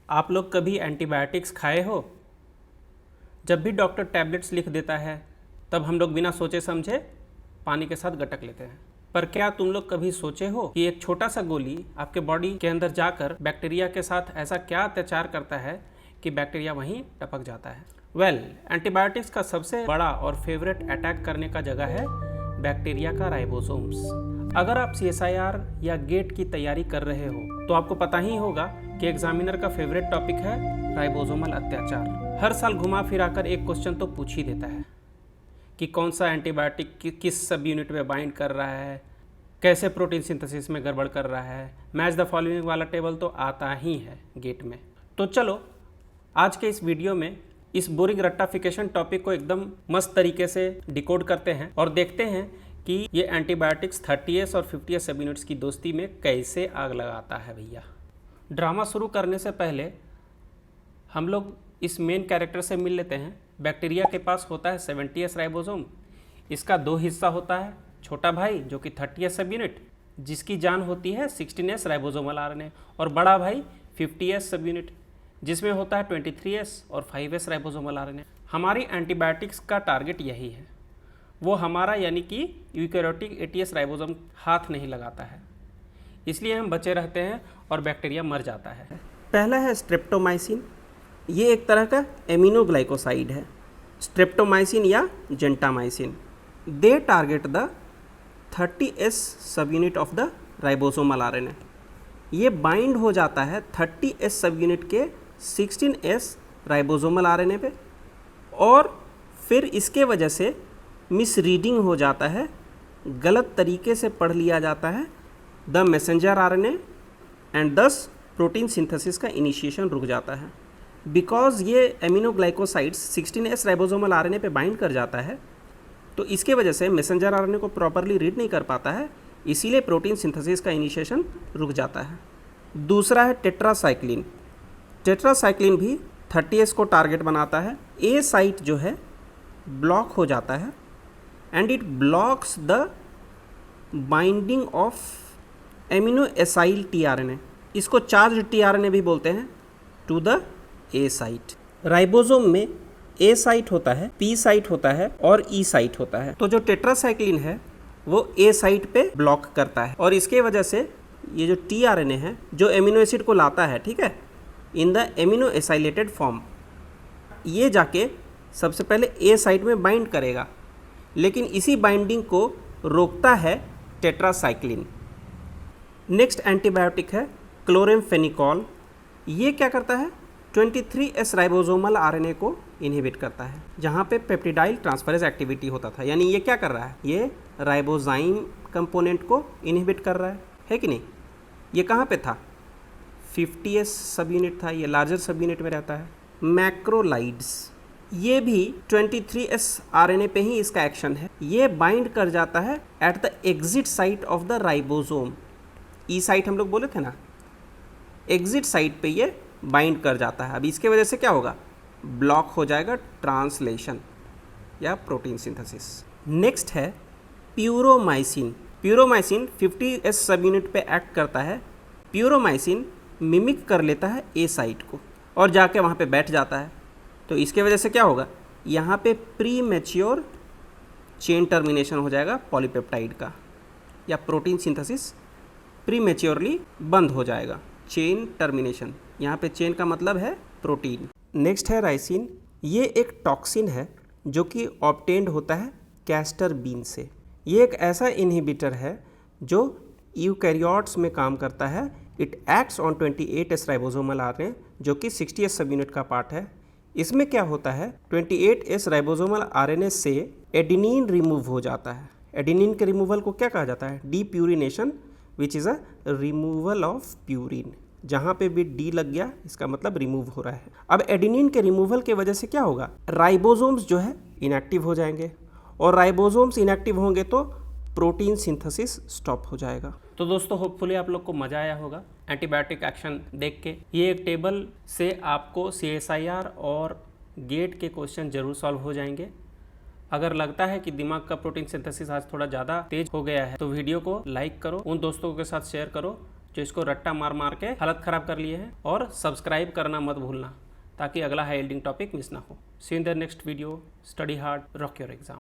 आप लोग कभी एंटीबायोटिक्स खाए हो? जब भी डॉक्टर टैबलेट्स लिख देता है तब हम लोग बिना सोचे समझे पानी के साथ गटक लेते हैं। पर क्या तुम लोग कभी सोचे हो कि एक छोटा सा गोली आपके बॉडी के अंदर जाकर बैक्टीरिया के साथ ऐसा क्या अत्याचार करता है कि बैक्टीरिया वहीं टपक जाता है? एंटीबायोटिक्स का सबसे बड़ा और फेवरेट अटैक करने का जगह है बैक्टीरिया का राइबोसोम्स। अगर आप CSIR या गेट की तैयारी कर रहे हो तो आपको पता ही होगा कि एग्जामिनर का फेवरेट टॉपिक है राइबोसोमल अत्याचार। हर साल घुमा फिराकर एक क्वेश्चन तो पूछ ही देता है कि कौन सा एंटीबायोटिक किस सब यूनिट में बाइंड कर रहा है, कैसे प्रोटीन सिंथेसिस में गड़बड़ कर रहा है। मैच द फॉलोइंग वाला टेबल तो आता ही है गेट में। तो चलो आज के इस वीडियो में इस बोरिंग रट्टाफिकेशन टॉपिक को एकदम मस्त तरीके से डिकोड करते हैं और देखते हैं कि ये एंटीबायोटिक्स 30S और 50S सब यूनिट्स की दोस्ती में कैसे आग लगाता है। भैया ड्रामा शुरू करने से पहले हम लोग इस मेन कैरेक्टर से मिल लेते हैं। बैक्टीरिया के पास होता है 70S राइबोसोम। इसका दो हिस्सा होता है, छोटा भाई जो कि 30S सब यूनिट जिसकी जान होती है 16S राइबोसोमल RNA, और बड़ा भाई 50S सब यूनिट जिसमें होता है 23S और 5S राइबोसोमल RNA। हमारी एंटीबायोटिक्स का टारगेट यही है, वो हमारा यानी कि यूकैरियोटिक 80S राइबोसोम हाथ नहीं लगाता है, इसलिए हम बचे रहते हैं और बैक्टीरिया मर जाता है। पहला है स्ट्रेप्टोमाइसिन। ये एक तरह का एमिनोग्लाइकोसाइड है, स्ट्रेप्टोमाइसिन या gentamicin. They target the 30S सब unit of the ribosomal RNA। ये बाइंड हो जाता है 30S सब यूनिट के 16S राइबोसोमल RNA पे, और फिर इसके वजह से मिस रीडिंग हो जाता है, गलत तरीके से पढ़ लिया जाता है द मैसेंजर RNA एंड दस प्रोटीन सिंथेसिस का इनिशिएशन रुक जाता है। बिकॉज ये एमिनोग्लाइकोसाइड्स 16S राइबोसोमल RNA पे बाइंड कर जाता है, तो इसके वजह से मैसेंजर RNA को प्रॉपरली रीड नहीं कर पाता है, इसीलिए प्रोटीन सिंथेसिस का इनिशिएशन रुक जाता है। दूसरा है टेट्रासाइक्लिन। टेट्रासाइक्लिन भी 30S को टारगेट बनाता है। ए साइट जो है ब्लॉक हो जाता है and it blocks the binding of amino acyl tRNA, इसको चार्ज tRNA भी बोलते हैं, to the A site. Ribosome में ए साइट होता है, पी साइट होता है और ई साइट होता है। तो जो टेट्रासाइक्लिन है वो ए साइट पे ब्लॉक करता है, और इसके वजह से ये जो tRNA है जो एमिनो एसिड को लाता है, ठीक है, in the amino acylated form, ये जाके सबसे पहले ए साइट में बाइंड करेगा, लेकिन इसी बाइंडिंग को रोकता है टेट्रासाइक्लिन। नेक्स्ट एंटीबायोटिक है क्लोरेमफेनिकॉल। ये क्या करता है? 23S राइबोसोमल RNA को इनहिबिट करता है, जहाँ पे पेप्टिडाइल ट्रांसफरेज एक्टिविटी होता था। यानी ये क्या कर रहा है? ये राइबोजाइम कंपोनेंट को इनहिबिट कर रहा है कि नहीं? ये कहाँ पे था? 50S सब यूनिट था, ये लार्जर सब यूनिट में रहता है। मैक्रोलाइड्स, ये भी 23S RNA पे ही इसका एक्शन है। ये बाइंड कर जाता है at the exit site of the ribosome. E site हम लोग बोले थे ना, एग्जिट साइट पे ये बाइंड कर जाता है। अब इसके वजह से क्या होगा? ब्लॉक हो जाएगा ट्रांसलेशन या प्रोटीन सिंथेसिस। नेक्स्ट है प्यूरोमाइसिन। प्यूरोमाइसिन 50S सब यूनिट पे एक्ट करता है। प्यूरोमाइसिन मिमिक कर लेता है ए साइट को और जाके वहाँ पे बैठ जाता है। तो इसके वजह से क्या होगा? यहाँ पे प्री मैच्योर चेन टर्मिनेशन हो जाएगा पॉलीपेप्टाइड का, या प्रोटीन सिंथेसिस प्री मैच्योरली बंद हो जाएगा। चेन टर्मिनेशन, यहाँ पे चेन का मतलब है प्रोटीन। नेक्स्ट है राइसिन। ये एक टॉक्सिन है जो कि ऑब्टेन्ड होता है कैस्टर बीन से। ये एक ऐसा इनहिबिटर है जो यूकैरियोट्स में काम करता है। It acts on 28S ribosomal RNA जो कि 60S सब यूनिट का पार्ट है। इसमें क्या होता है? 28S राइबोसोमल RNA से एडेनिन रिमूव हो जाता है। एडेनिन के रिमूवल को क्या कहा जाता है? Depurination, which is a removal of purine. जहाँ पे भी डी लग गया इसका मतलब रिमूव हो रहा है। अब एडेनिन के रिमूवल के वजह से क्या होगा? राइबोसोम्स जो है इनएक्टिव हो जाएंगे, और राइबोसोम्स इनएक्टिव होंगे तो प्रोटीन सिंथेसिस स्टॉप हो जाएगा। तो दोस्तों होपफुली आप लोग को मज़ा आया होगा एंटीबायोटिक एक्शन देख के। ये एक टेबल से आपको CSIR और गेट के क्वेश्चन जरूर सॉल्व हो जाएंगे। अगर लगता है कि दिमाग का प्रोटीन सिंथेसिस आज थोड़ा ज़्यादा तेज हो गया है तो वीडियो को लाइक करो, उन दोस्तों के साथ शेयर करो जो इसको रट्टा मार मार के हालत ख़राब कर लिए हैं, और सब्सक्राइब करना मत भूलना ताकि अगला हाई यील्डिंग टॉपिक मिस ना हो। See in the next video. Study hard, rock your exam.